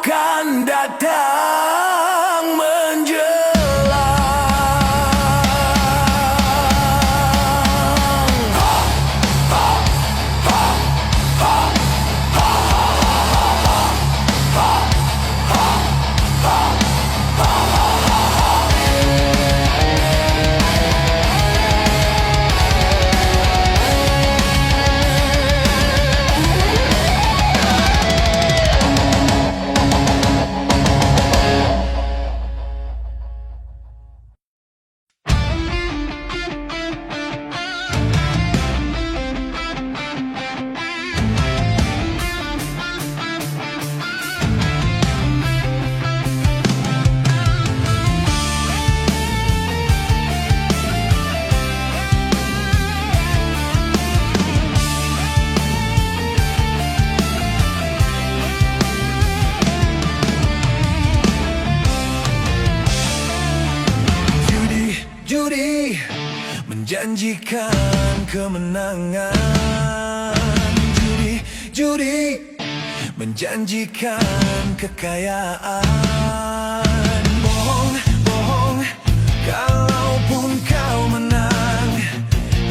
akan datang menjelang. Judi menjanjikan kemenangan. Judi menjanjikan kekayaan. Bohong, kalaupun kau menang,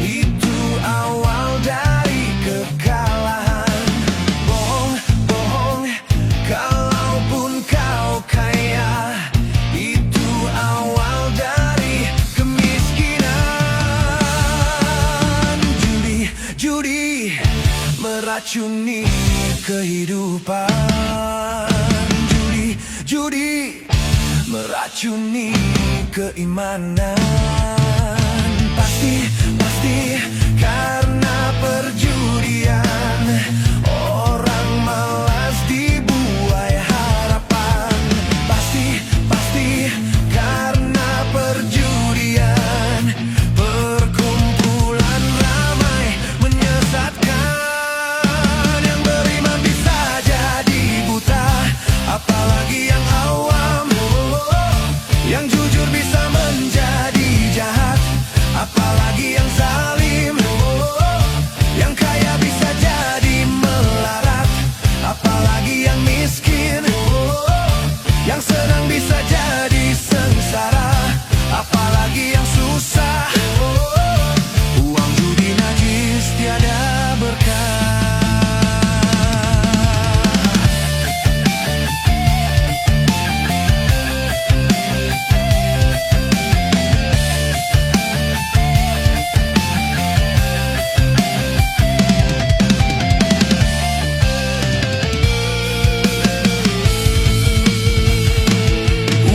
itu awal dari kekalahan. Bohong, kalaupun kau kaya, itu awal dari kemiskinan. Judi meracuni kehidupan. Judi meracuni keimanan. Pasti karena perjudian orang malas dibuai harapan. Pasti karena perjudian perkumpulan ramai menyesatkan. Yang beriman bisa jadi buta, apalagi yang awam. Yang jujur bisa menjadi jahat, apalagi yang zalim. Yang kaya bisa jadi melarat, apalagi yang miskin. Yang senang bisa jadi sengsara, apalagi yang susah. Uang judi najis tiada berkah.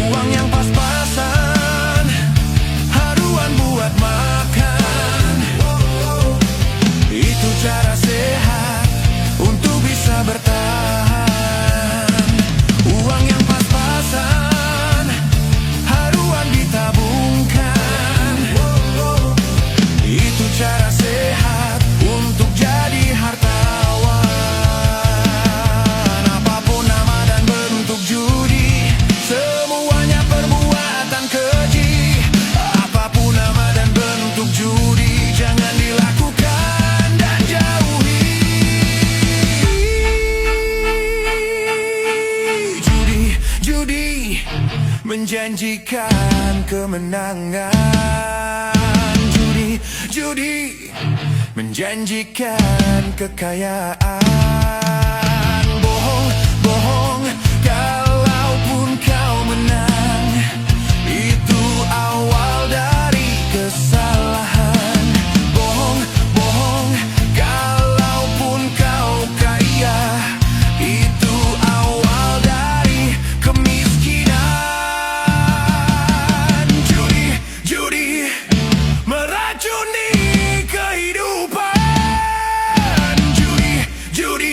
Uang yang pas-pasan, haruan buat makan, itu cara sehat untuk bisa bertahan. Uang yang pas-pasan, haruan ditabungkan, itu cara sehat untuk jadi hartawan. Apapun nama dan bentuk judi, semuanya perbuatan keji. Apapun nama dan bentuk judi, jangan dilakukan dan jauhi. Judi menjanjikan kemenangan. Judi menjanjikan kekayaan. Bohong, kalaupun kau menang, itu awal dari kesalahan. Bohong, kalaupun kau kaya, itu awal dari kemiskinan. Judi meracuni kehidupan. Judi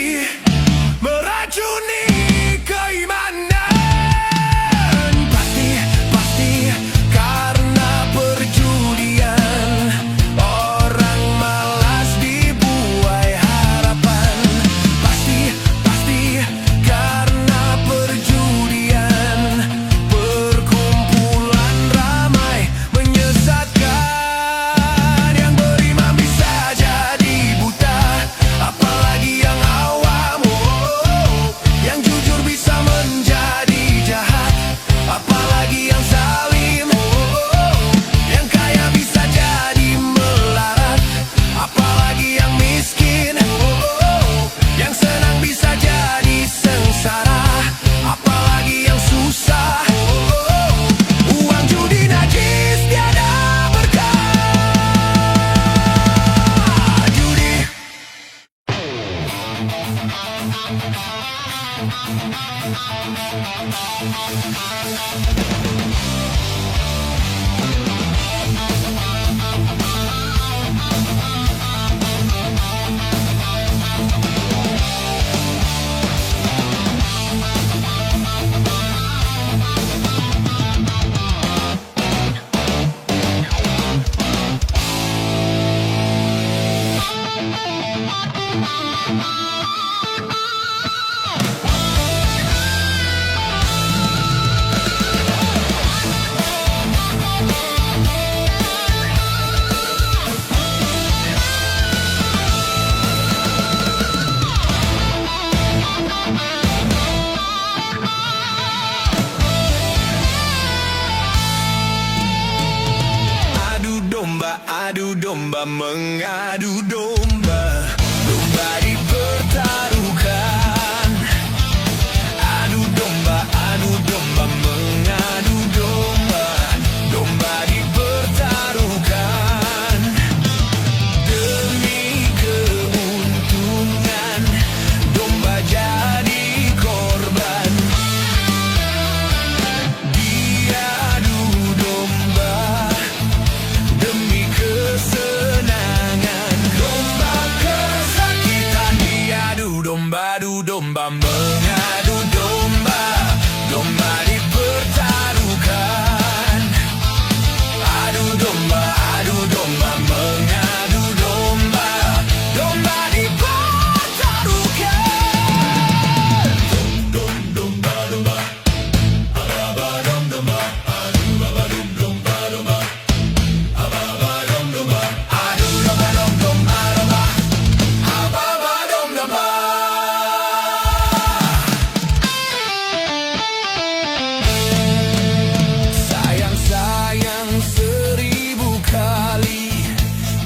Adu domba, mengadu domba, domba dipertaruhkan. Adu domba, mengadu domba, domba dipertaruhkan. Demi keuntungan, domba jadi korban. Diadu domba demi kesenangan, domba kesakitan. Diadu domba, mengadu domba, domba dipertaruhkan. Adu domba, mengadu domba, domba dipertaruhkan. Domba, domba, ababa domba, adu baba domba, domba. Sayang seribu kali,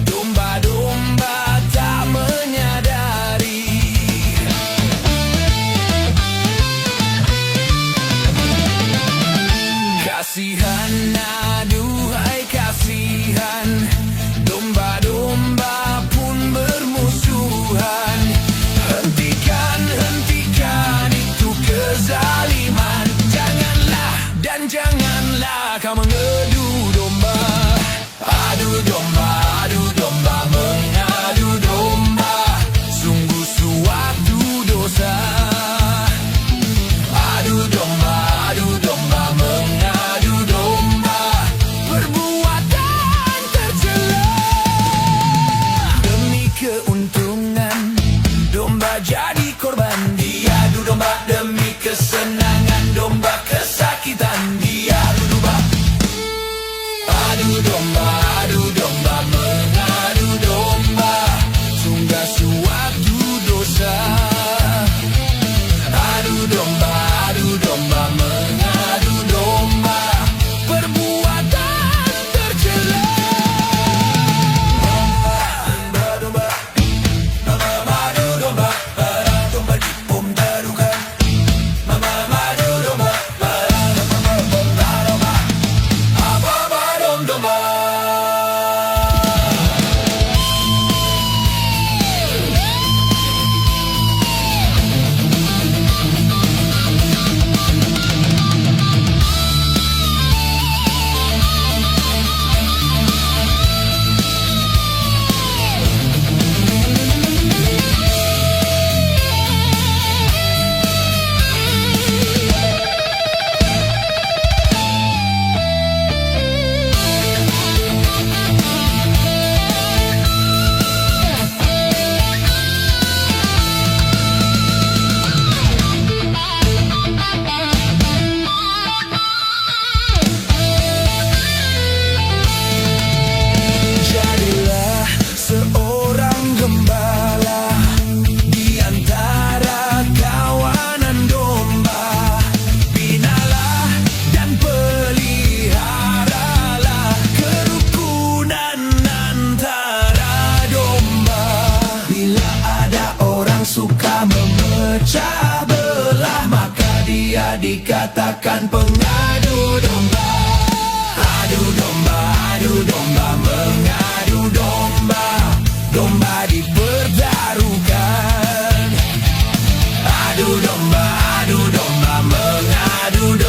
domba-domba tak menyadari. Kasihan, aduhai kasihan, domba-domba pun bermusuhan. Hentikan itu kezaliman. Janganlah kau mengadu domba. Adu domba, mengadu domba, sungguh suatu dosa. Adu domba, mengadu domba, perbuatan tercela. Demi keuntungan, domba jadi korban. Diadu domba demi kesenangan, domba kesakitan. Diadu domba. Adu domba, mengadu domba, sungguh suatu dosa. Adu domba, mengadu domba, perbuatan tercela. Domba, mengadu domba, domba dipertaruhkan. Mengadu domba, ababa domba. Memecah belah, maka dia dikatakan pengadu domba. Adu domba, mengadu domba, domba dipertaruhkan. Adu domba, mengadu domba.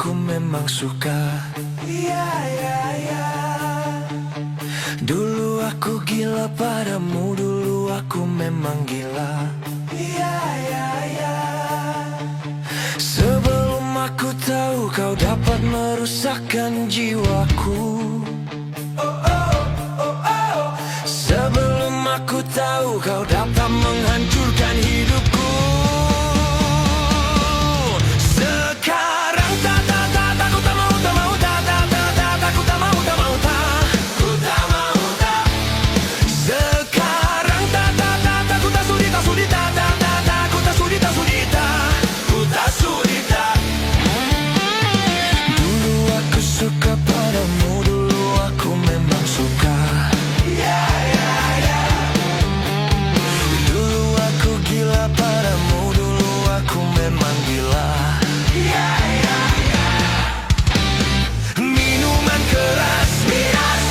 aku memang suka. Dulu aku gila padamu, dulu aku memang gila. Sebelum aku tahu kau dapat merusakkan jiwaku. Sebelum aku tahu kau dapat menghancurkan hidupku. Sekarang tak aku tak mau aku tak mau aku tak mau Sekarang tak aku tak sudi aku tak sudi aku tak sudi. Dulu aku suka padamu, dulu aku memang suka. Dulu aku gila padamu, dulu aku memang gila. Minuman keras, miras,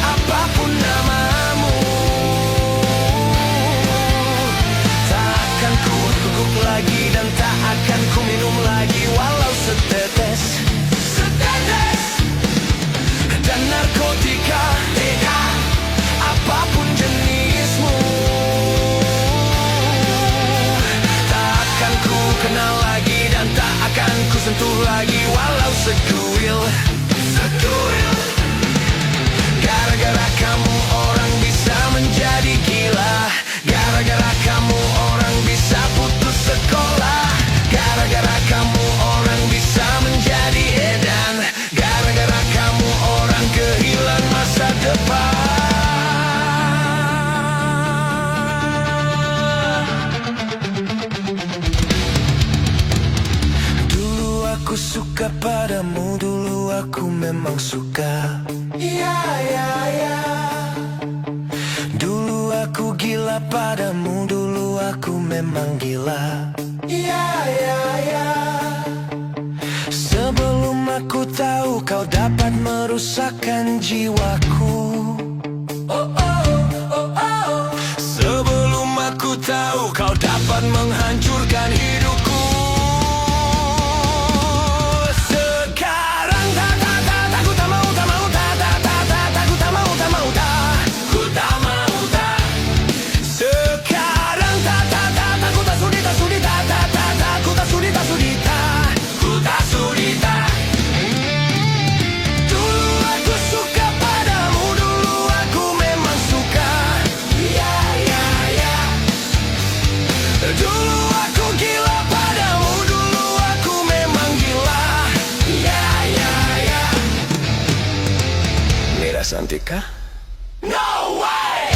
apapun namamu, tak akan ku teguk lagi dan tak akan ku minum lagi walau setetes. Dan narkotika, apapun jenismu, tak akan ku kenal lagi dan tak akan ku sentuh lagi walau sekuil. Gara-gara kamu orang bisa menjadi gila. Gara-gara kamu orang bisa putus sekolah. Gara-gara kamu orang bisa menjadi edan. Gara-gara kamu orang kehilangan masa depan. Dulu aku suka padamu, dulu aku memang suka. Dulu aku gila padamu, dulu aku memang gila. Sebelum aku tahu kau dapat merusakkan jiwaku. Sebelum aku tahu kau dapat menghancurkan hidupku. Sekarang aku tak mau aku tak mau aku tak mau. Sekarang aku tak sudi aku tak sudi aku tak sudi. Dulu aku suka padamu, dulu aku memang suka. Dulu aku gila padamu, dulu aku memang gila. Mira Santika? No way!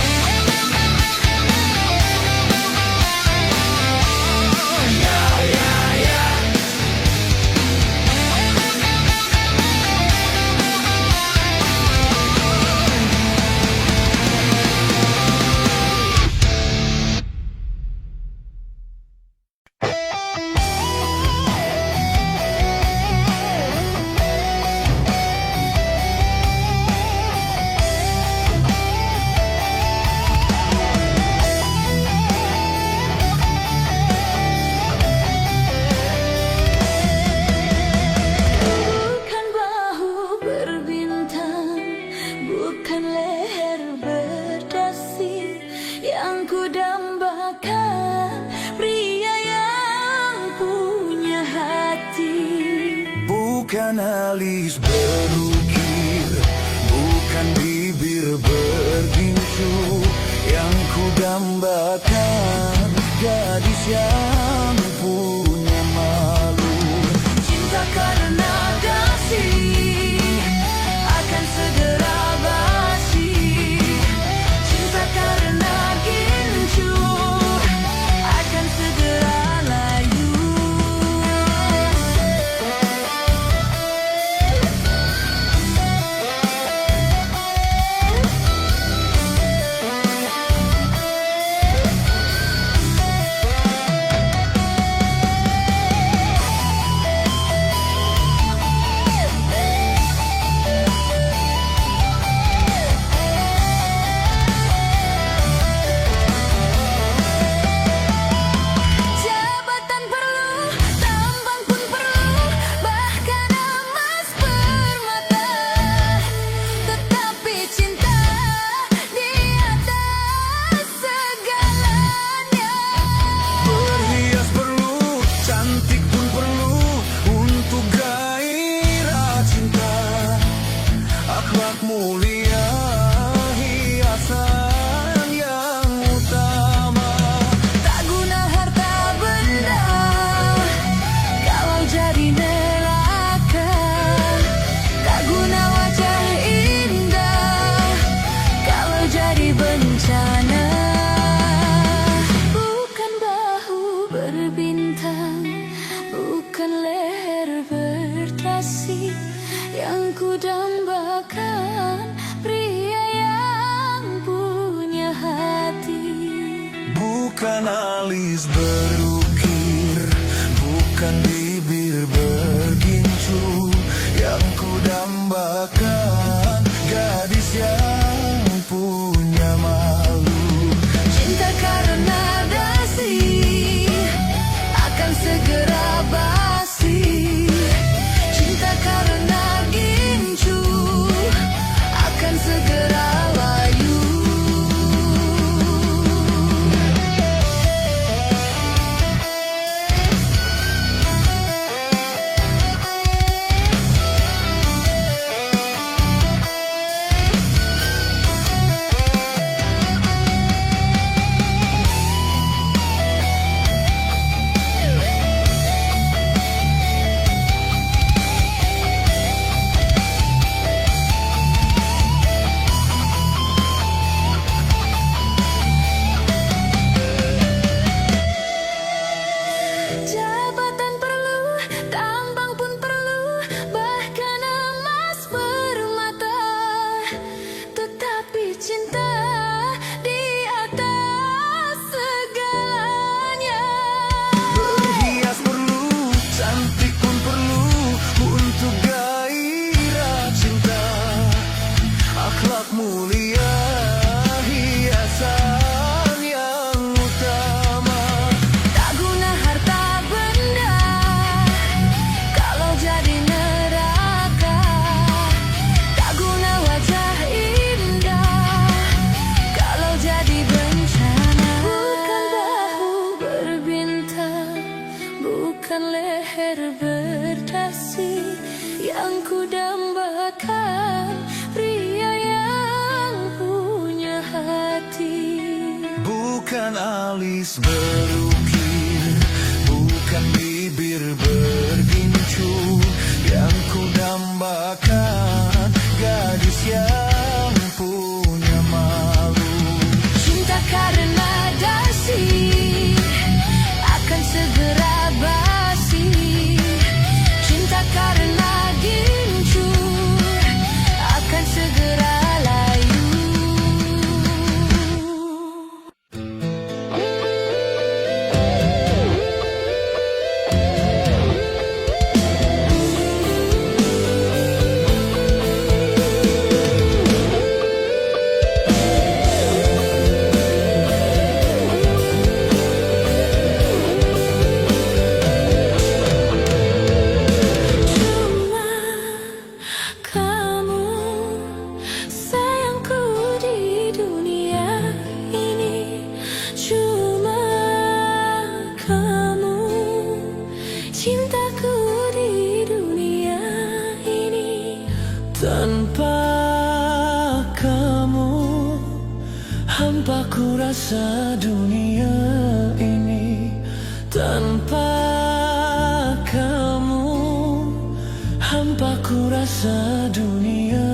Bukan bahu berbintang, bukan leher berdasi yang ku dambakan, pria yang punya hati. Bukan alis berukir, bukan bibir bergincu yang ku dambakan, gadis yang punya malu. Cinta karena kasih akan segera basi. Cinta karena gincu akan segera layu. yang ku dambakan, pria yang punya hati. Bukan alis berukir, bukan bibir bergincu, yang ku dambakan gadis yang punya malu. Cinta karena dasi akan segera basi. Cinta karena gincu akan segera layu. Jabatan perlu, tambang pun perlu, bahkan emas permata. Tetapi cinta di atas segalanya. Berhias perlu, cantik pun perlu, untuk gairah cinta. Akhlak mulia, hiasan yang utama. Tak guna harta benda kalau jadi neraka. Tak guna wajah indah kalau jadi bencana. Bukan bahu berbintang, bukan leher berdasi, yang ku dambakan, pria yang punya hati. Bukan alis berukir, bukan bibir bergincu, yang ku dambakan gadis yang punya malu. Cinta karena dasi akan segera basi. Cinta karena gincu akan segera layu. Cuma kamu sayangku di dunia ini. Cuma kamu cintaku di dunia ini. Tanpa kamu, hampa ku rasa dunia ini. Tanpa kamu, hampa ku rasa dunia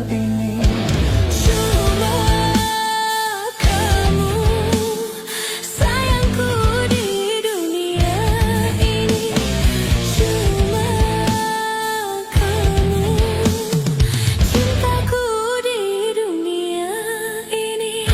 ini. Cuma kamu sayangku di dunia ini. Cuma kamu cintaku di dunia ini.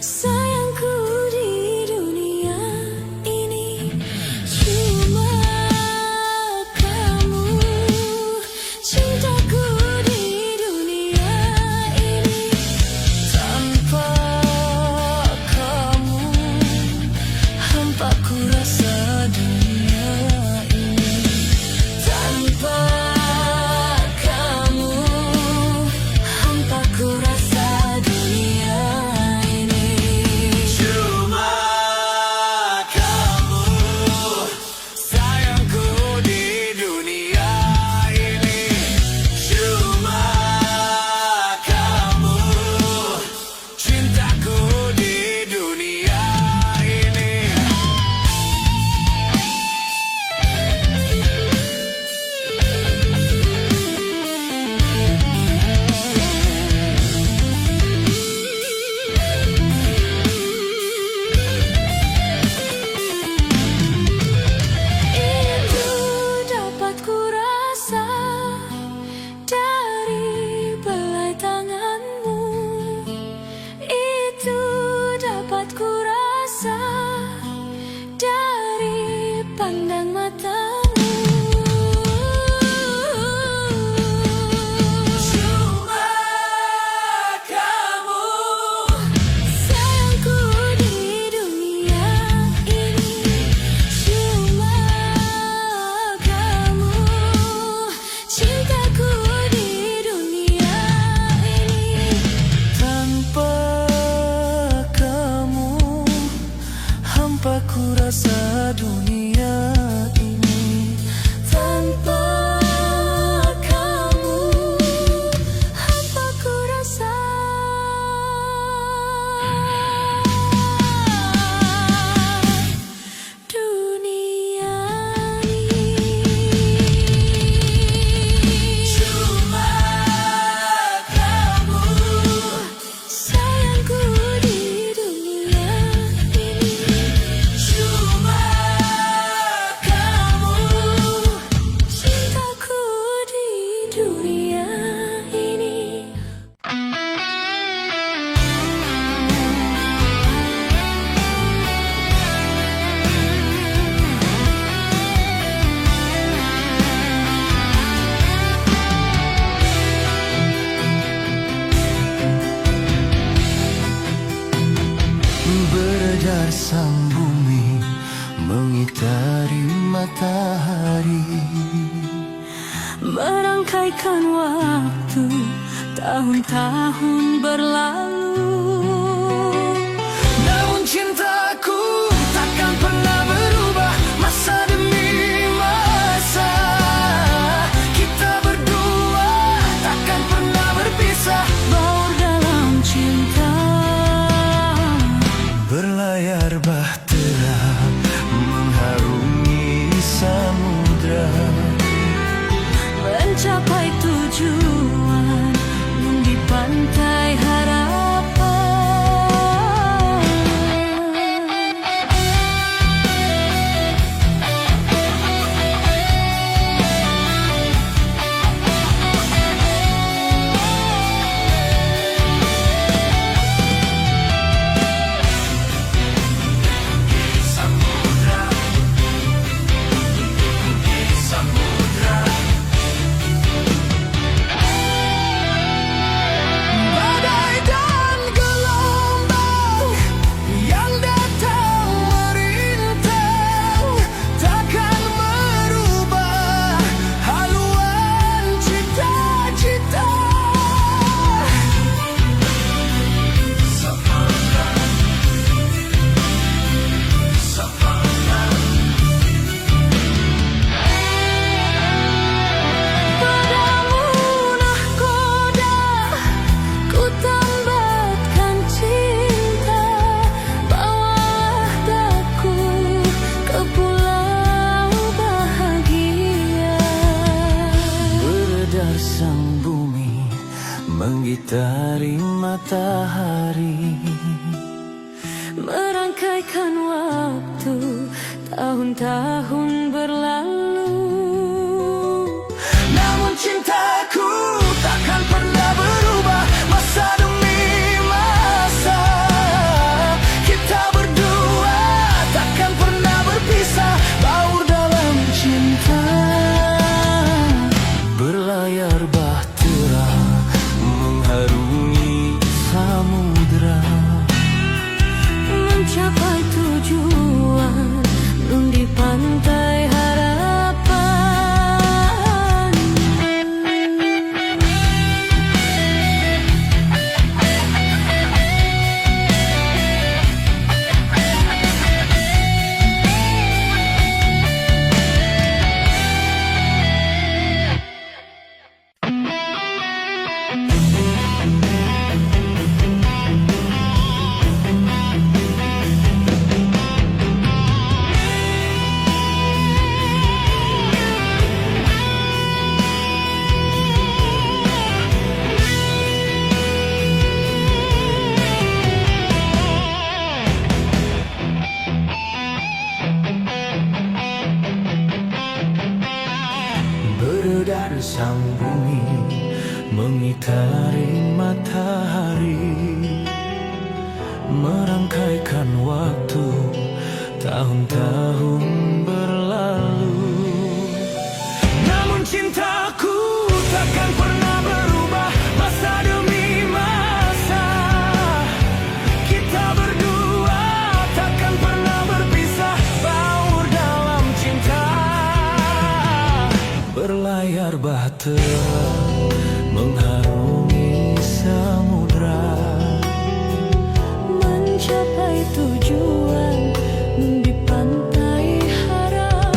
Sayangku di dunia ini cuma kamu. Cintaku di dunia ini tanpa kamu. Hampa ku rasa dunia ini tanpa kamu. Hampa ku rasa dunia ini. Cuma kamu, sayangku di dunia ini. Cuma kamu, cintaku di dunia ini. Itu dapat ku rasa dari belai tanganmu. Itu dapat ku rasa dari pandang matamu. Cuma kamu, Sayangku di dunia ini cuma kamu. Cintaku di dunia ini tanpa kamu, hampa ku rasa dunia ini. tanpa kamu. Hampa ku rasa dunia ini. Cuma kamu, Sayangku di dunia ini cuma kamu. cintaku di dunia ini. Beredar sang bumi mengitari matahari. Merangkaikan waktu tahun-tahun berlalu. Namun cintaku takkan pernah berubah masa demi masa. Kita berdua takkan pernah berpisah. Baur dalam cinta, Berlayar bahtera mengharungi samudra. mencapai tujuan di pantai harapan. Badai dan gelombang yang datang merintang takkan merubah haluan cita-cita. Padamu nahkoda ku tambatkan cinta. Bawalah daku ke pulau bahagia. Beredar sang bumi menggitari matahari. Merangkaikan waktu tahun-tahun berlalu. Namun cintaku takkan pernah berubah masa demi masa. sang bumi mengitari matahari, merangkaikan waktu tahun-tahun berlalu. Namun cintaku takkan pernah berubah, masa demi masa. Kita berdua takkan pernah berpisah, baur dalam cinta. Berlayar bahtera mengharungi samudra, mencapai tujuan di pantai harapan.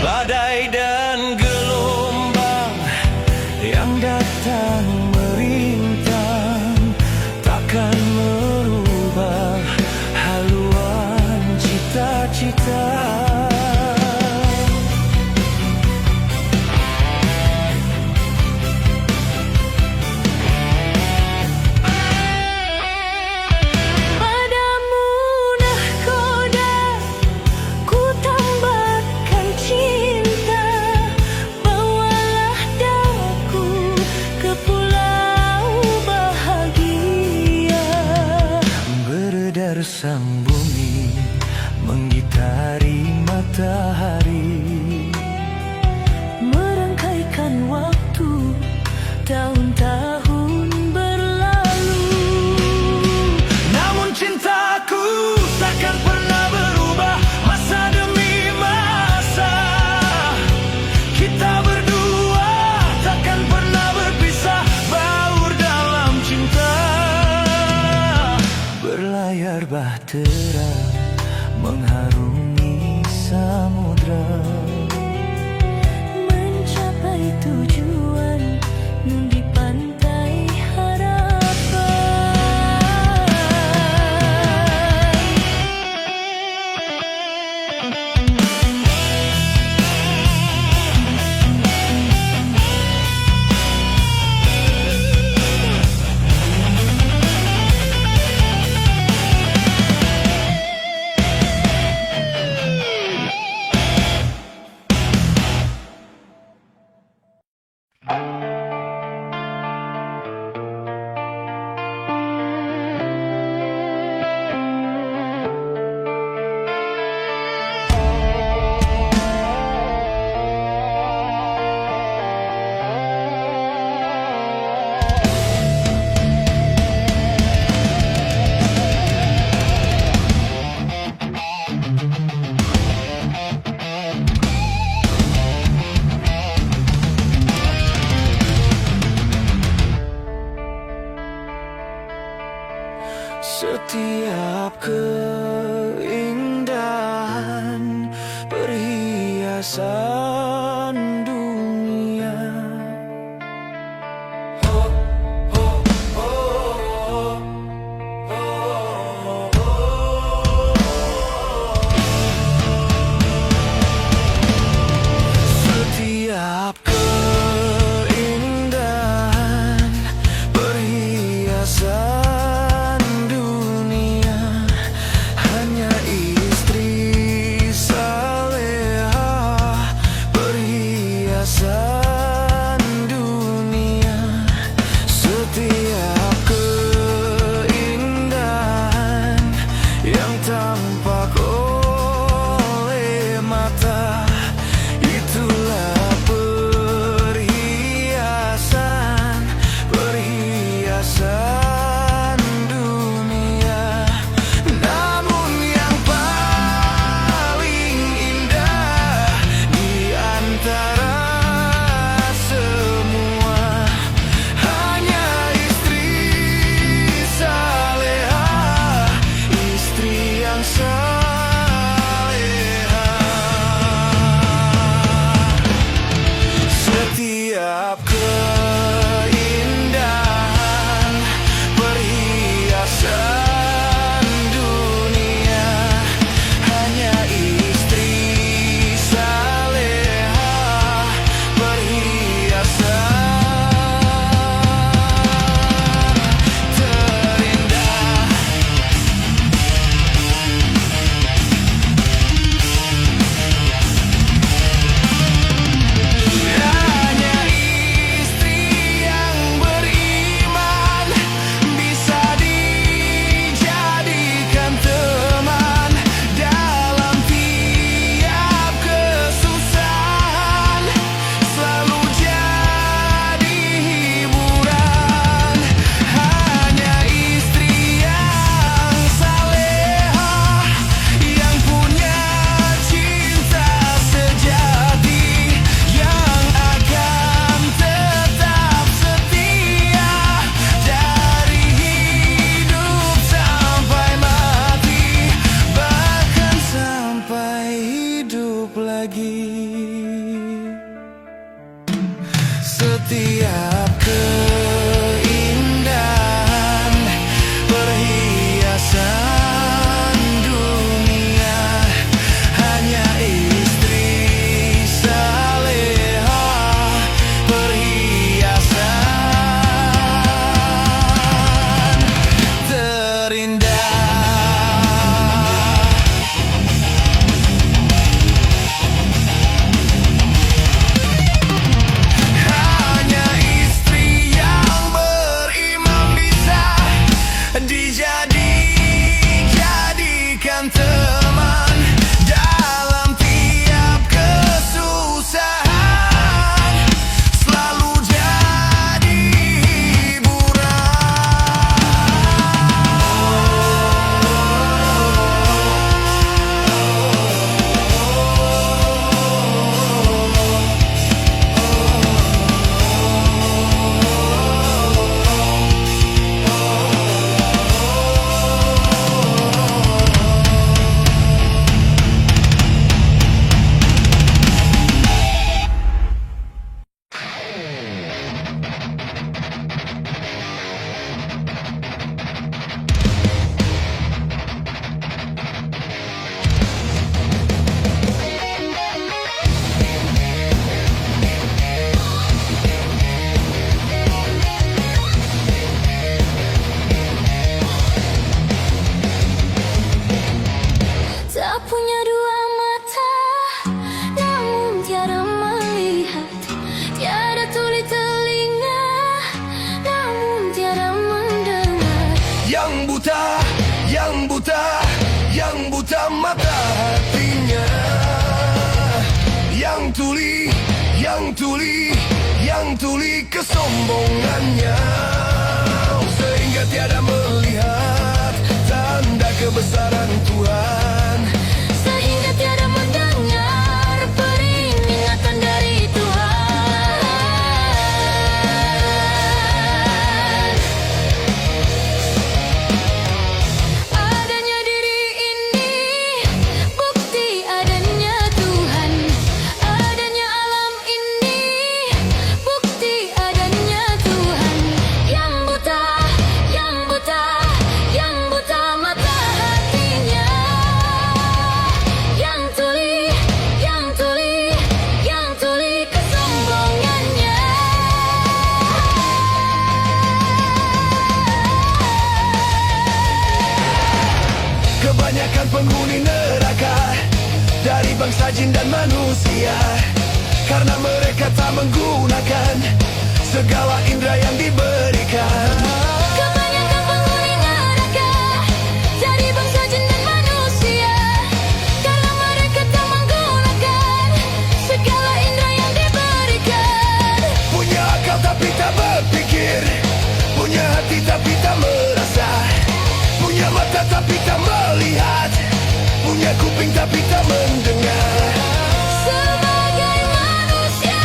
Badai dan gelombang yang datang merintang takkan merubah haluan cita-cita. Padamu nahkoda ku tambahkan cinta, bawalah daku ke pulau bahagia. Beredar sang bumi menggitari matahari, merangkaikan waktu tahun-tahun berlalu. namun cintaku takkan pernah berubah, masa demi masa. Kita berdua takkan pernah berpisah, baur dalam cinta. Berlayar bahtera mengharungi samudra, Mencapai tujuan di pantai harapan. Setiap keindahan perhiasan dunia, oh, oh, oh, oh, oh, oh. Setiap keindahan perhiasan lagi. Setiap keindahan perhiasan dunia hanya istri saleha perhiasan terindah. Hanya istri yang beriman bisa dijadikan teman dalam tiap kesusahan, selalu jadi tak punya dua mata, namun tiada melihat, tiada tuli telinga, namun tiada mendengar. yang buta, yang buta, yang buta mata hatinya, yang tuli, yang tuli, yang tuli kesombongannya, sehingga tiada melihat tanda kebesaran Tuhan, Sehingga tiada mendengar peringatan dari Tuhan. Adanya diri ini bukti adanya Tuhan. Adanya alam ini bukti adanya Tuhan. Yang buta, yang buta, yang buta mata hatinya, yang tuli, yang tuli, yang tuli kesombongannya. kebanyakan penghuni neraka dari bangsa jin dan manusia, karena mereka tak menggunakan segala indera yang diberikan. Kebanyakan penghuni neraka dari bangsa jin dan manusia, karena mereka tak menggunakan segala indera yang diberikan. Punya akal tapi tak berpikir, punya hati tapi tak merasa, punya mata tapi tak melihat, punya kuping tapi tak mendengar. Sebagai manusia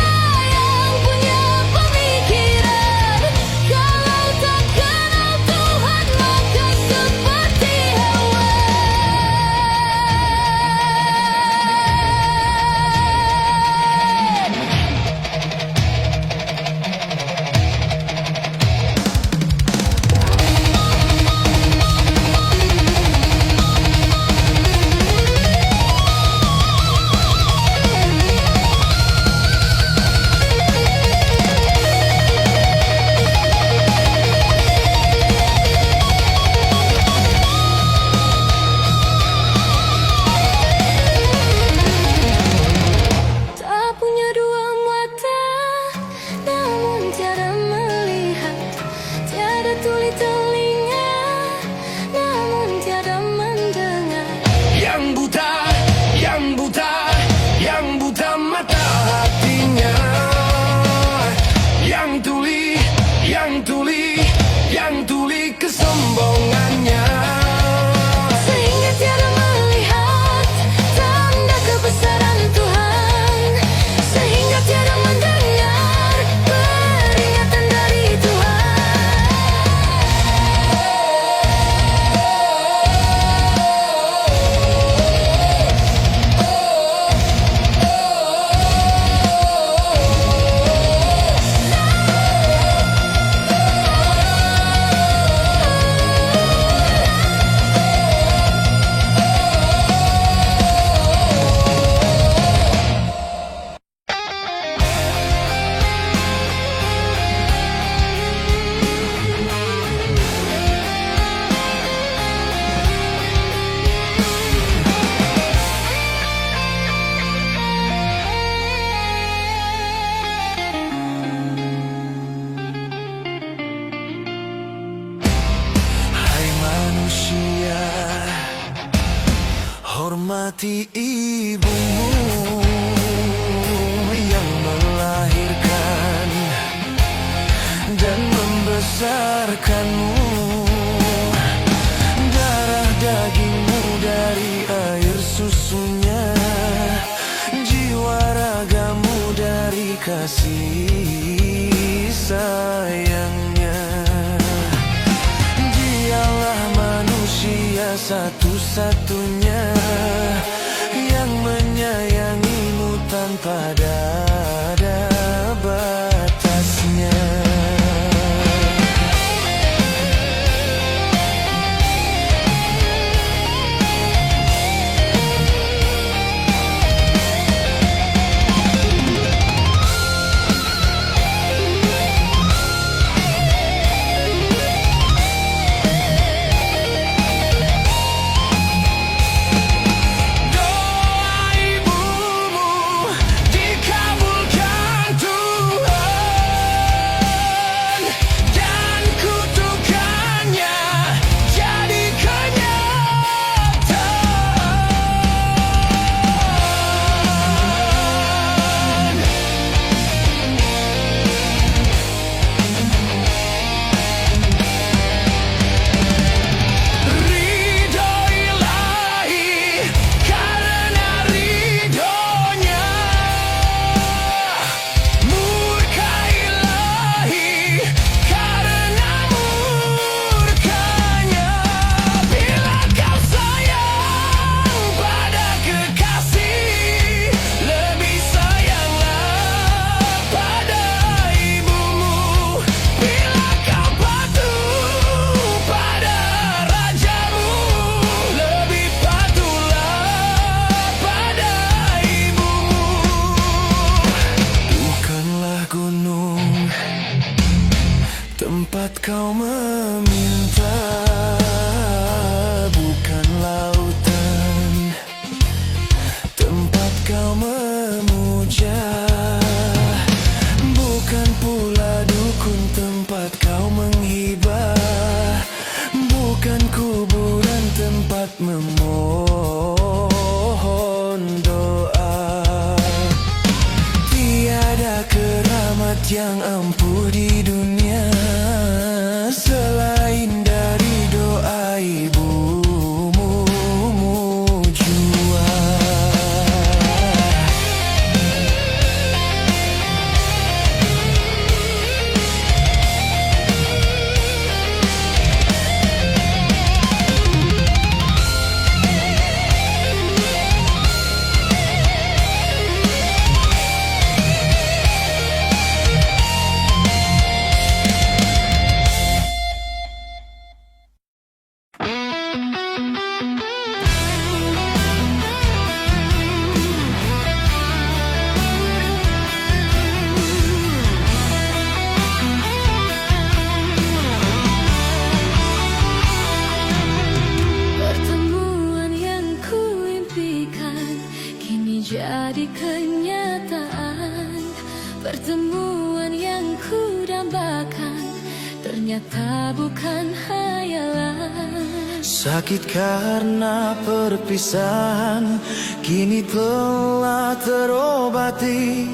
yang punya pemikiran, kalau tak kenal Tuhan maka seperti hewan. Tak punya dua mata, namun tiada melihat, tiada tuli telinga, namun tiada mendengar. Yang buta, yang buta, yang buta mata hatinya, yang tuli, yang tuli, yang tuli kesombongannya, Sehingga tiada melihat tanda kebesaran Tuhan, sehingga tiada mendengar peringatan dari Tuhan. kasih sayangnya. Dialah manusia satu-satunya yang menyayangimu tanpa ada batasnya. Tempat kau meminta, bukan lautan. Tempat kau memuja, bukan pula dukun. Tempat kau menghibah, bukan kuburan. Tempat memohon doa. Tiada keramat yang ampuh di dunia selain dari doa ibumu jua. Jadi kenyataan, pertemuan yang kudambakan ternyata bukan hayalan. Sakit karena perpisahan kini telah terobati.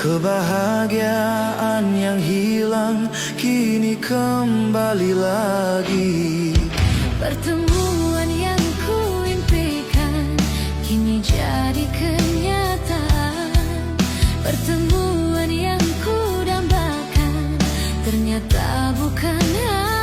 Kebahagiaan yang hilang kini kembali lagi. Pertemuan yang kuimpikan kini jadi kenyataan. Pertemuan yang kudambakan ternyata bukan hayalan.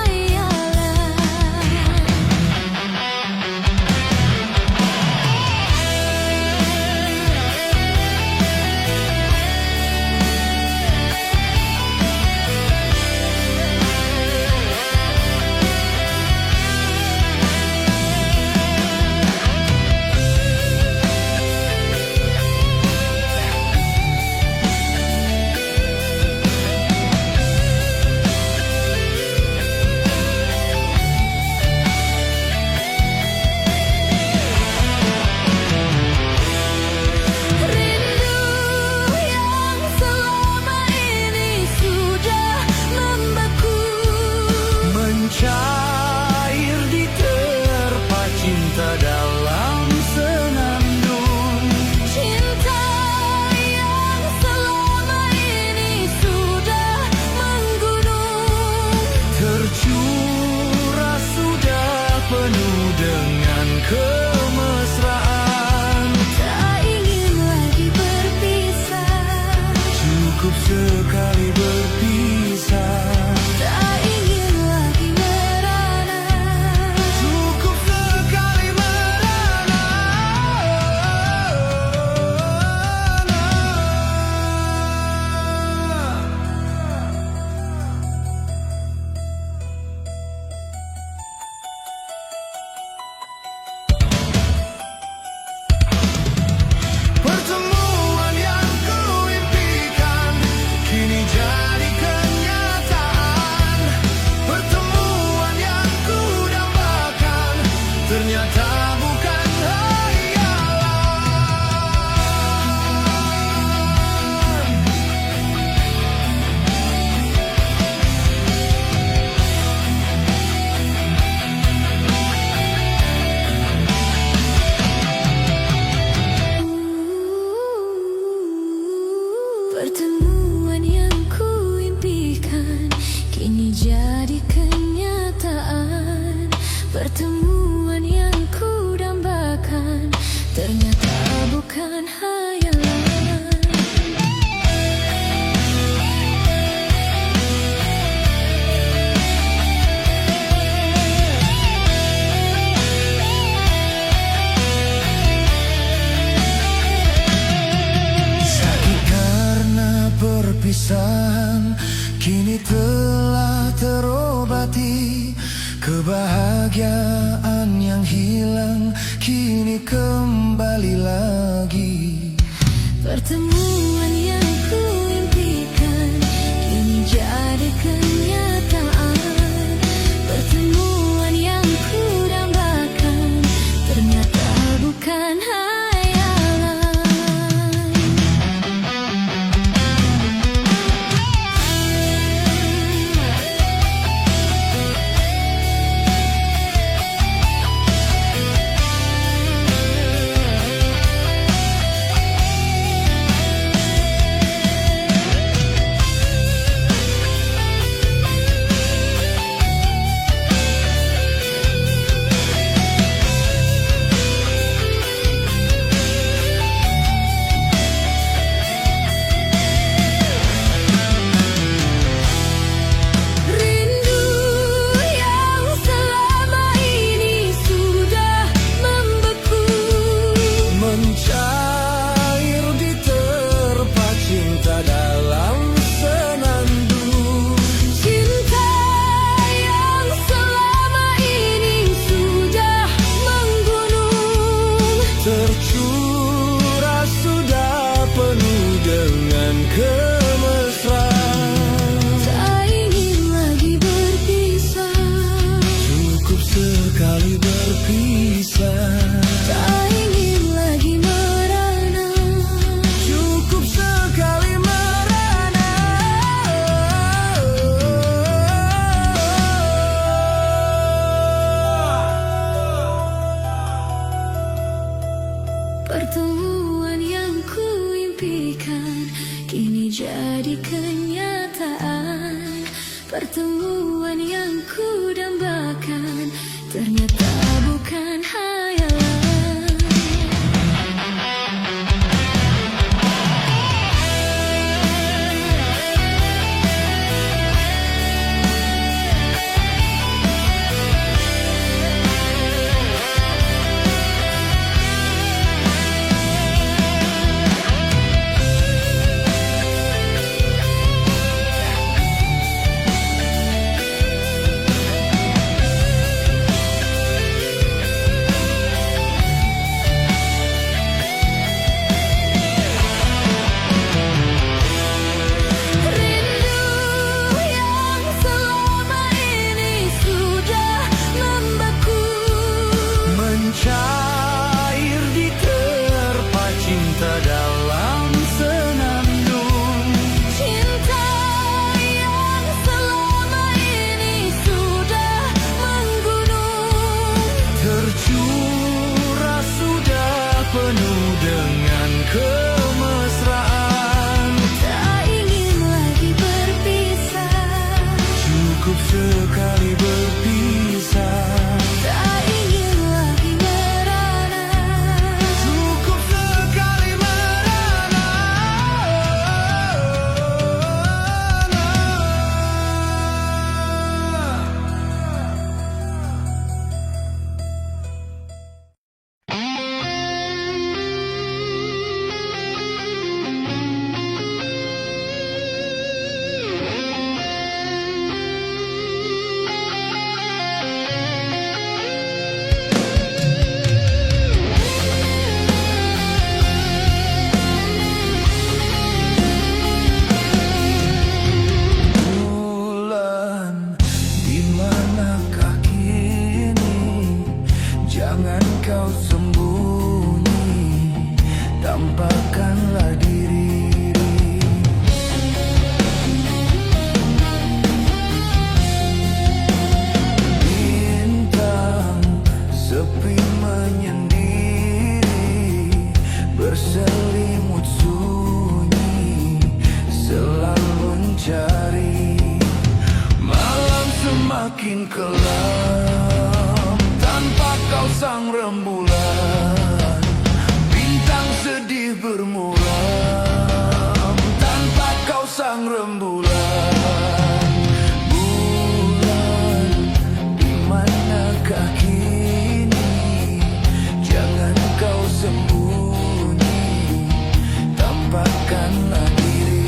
Pertemuan yang ku impikan kini jadi kenyataan. Pertemuan yang ku dambakan ternyata bukan hayalan. Sakit karena perpisahan kini telah terobati. Kebahagiaan yang hilang kini kembali lagi. Pertemuan yang ku impikan kini jadi kenyataan. Pertemuan yang ku dambakan ternyata bukan hayalan. Mencair di terpa cinta dalam senandung. Cinta yang selama ini sudah menggunung, Tercurah sudah penuh dengan kemesraan. tak ingin lagi berpisah, Cukup sekali berpisah. tak ingin lagi merana. Cukup sekali merana. Pertemuan yang ku impikan kini jadi kenyataan. Pertemuan yang ku dambakan ternyata bukan hayalan. semakin kelam tanpa kau sang rembulan. Bintang sedih bermuram tanpa kau sang rembulan. Bulan, di manakah kini? Jangan kau sembunyi, tampakkanlah diri.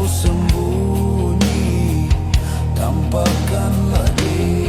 Sembunyi, tampakkanlah diri.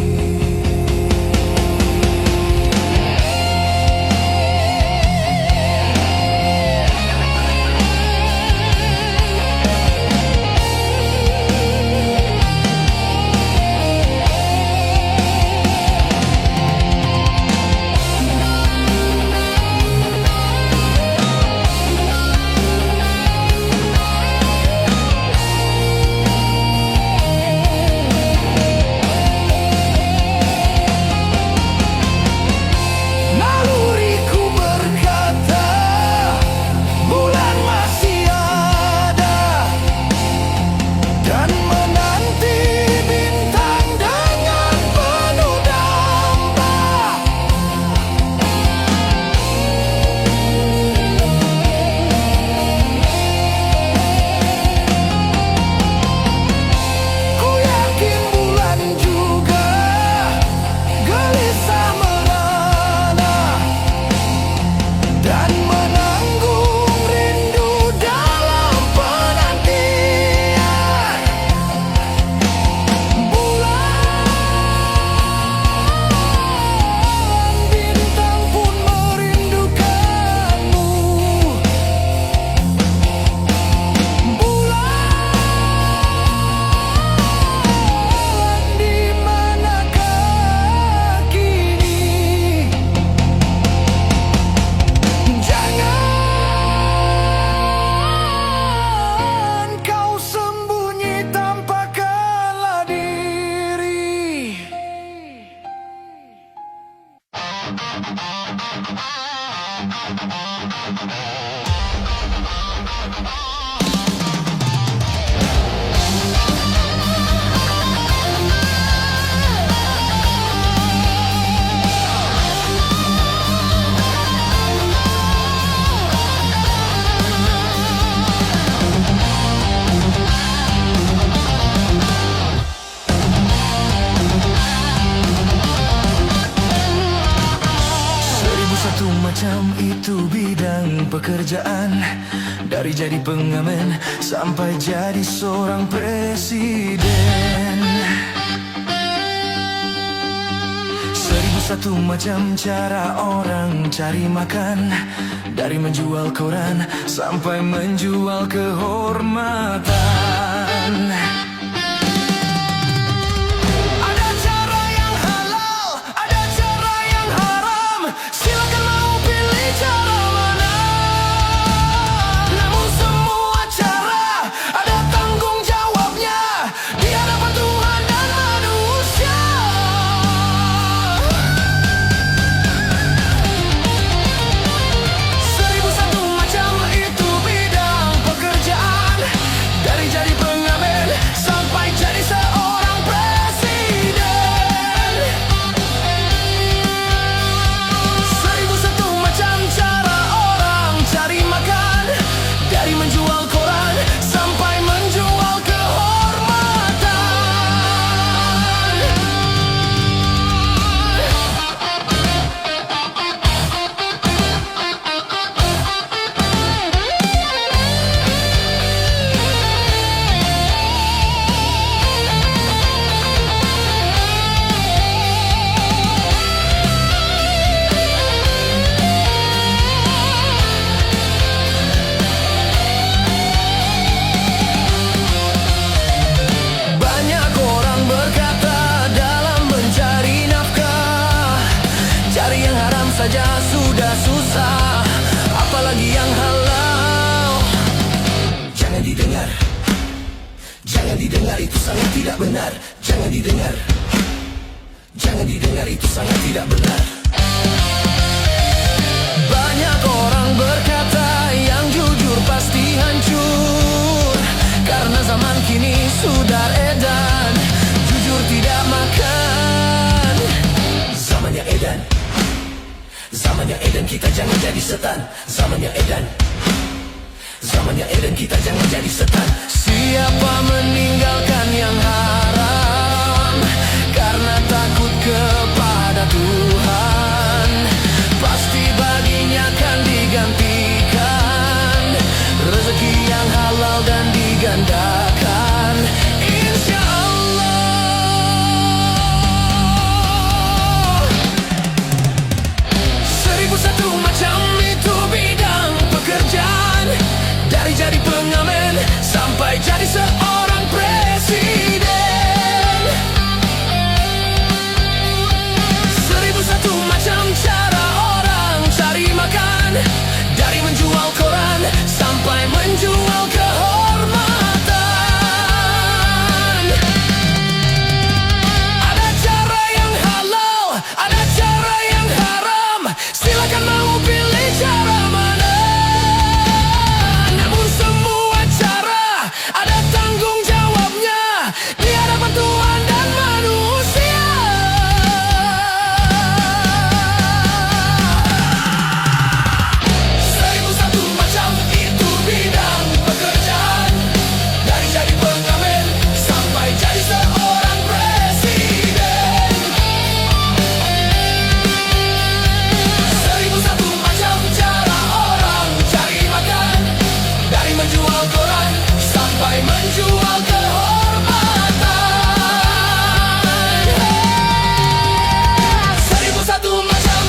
Macam itu bidang pekerjaan, dari jadi pengamen sampai jadi seorang presiden. satu macam cara orang cari makan, dari menjual koran sampai menjual kehormatan. Ada cara yang halal, ada cara yang haram. Silakan mau pilih cara mana. Namun semua cara ada tanggung jawabnya di hadapan Tuhan dan manusia. Seribu satu macam itu bidang pekerjaan, dari jadi pengamen sampai jadi seorang presiden. Seribu satu macam cara orang cari makan, dari menjual koran sampai menjual kehormatan. Banyak orang berkata dalam mencari nafkah, cari yang haram saja sudah susah, apalagi yang halal. Jangan didengar, jangan didengar, itu sangat tidak benar. Jangan didengar, jangan didengar, itu sangat tidak benar. Banyak orang berkata yang jujur pasti hancur, karena zaman kini sudah edan jujur tidak makan. Zaman yang edan, zaman yang edan, kita jangan jadi setan. Zaman yang edan, zaman yang edan, kita jangan jadi setan. Siapa meninggalkan yang haram karena takut kepada Tuhan, pasti baginya akan digantikan rezeki yang halal dan digandakan, insya Allah. Seribu satu macam itu bidang pekerjaan, dari jadi pengamen sampai jadi seorang presiden. Seribu satu macam cara orang cari makan, dari menjual koran sampai menjual kehormatan. Ada cara yang halal, ada cara yang haram. Silakan mau pilih cara mana. Namun semua cara ada tanggung jawabnya di hadapan Tuhan dan manusia. Seribu satu macam itu bidang pekerjaan, dari jadi pengamen sampai jadi seorang presiden. Seribu satu macam cara orang cari makan, dari menjual koran sampai menjual kehormatan. Seribu satu macam.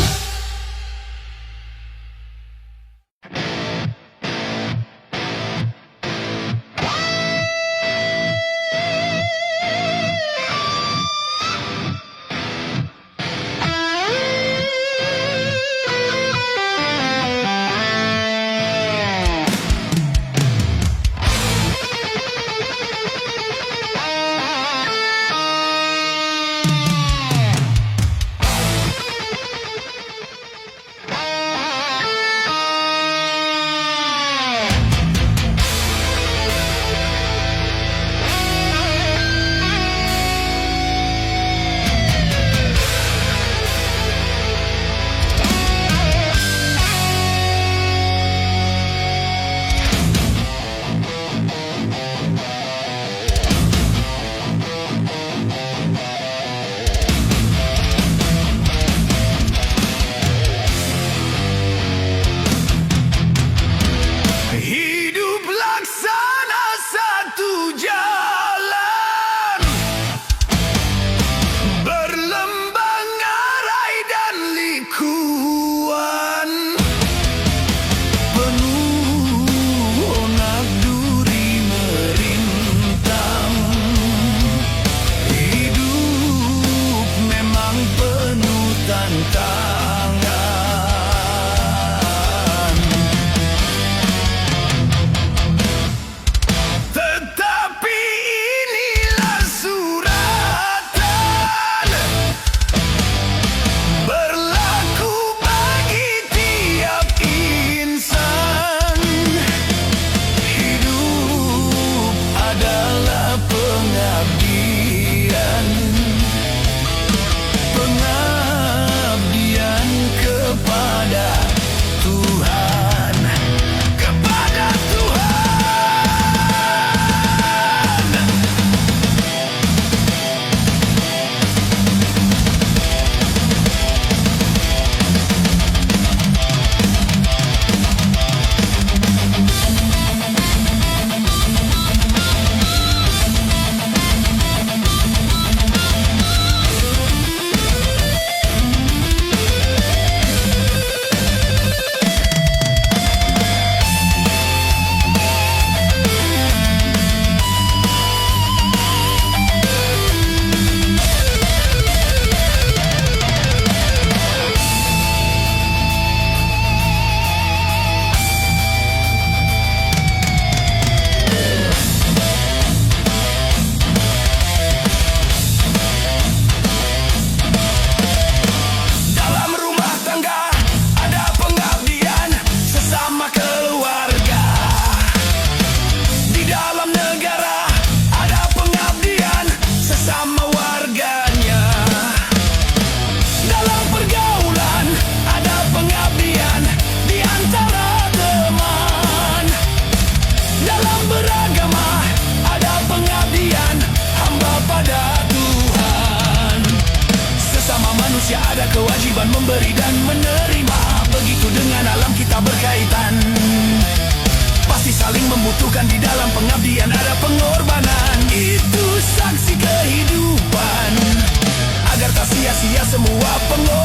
manusia ada kewajiban memberi dan menerima. Begitu dengan alam kita berkaitan, pasti saling membutuhkan. Di dalam pengabdian ada pengorbanan. Itu saksi kehidupan, agar tak sia-sia semua pengorbanan.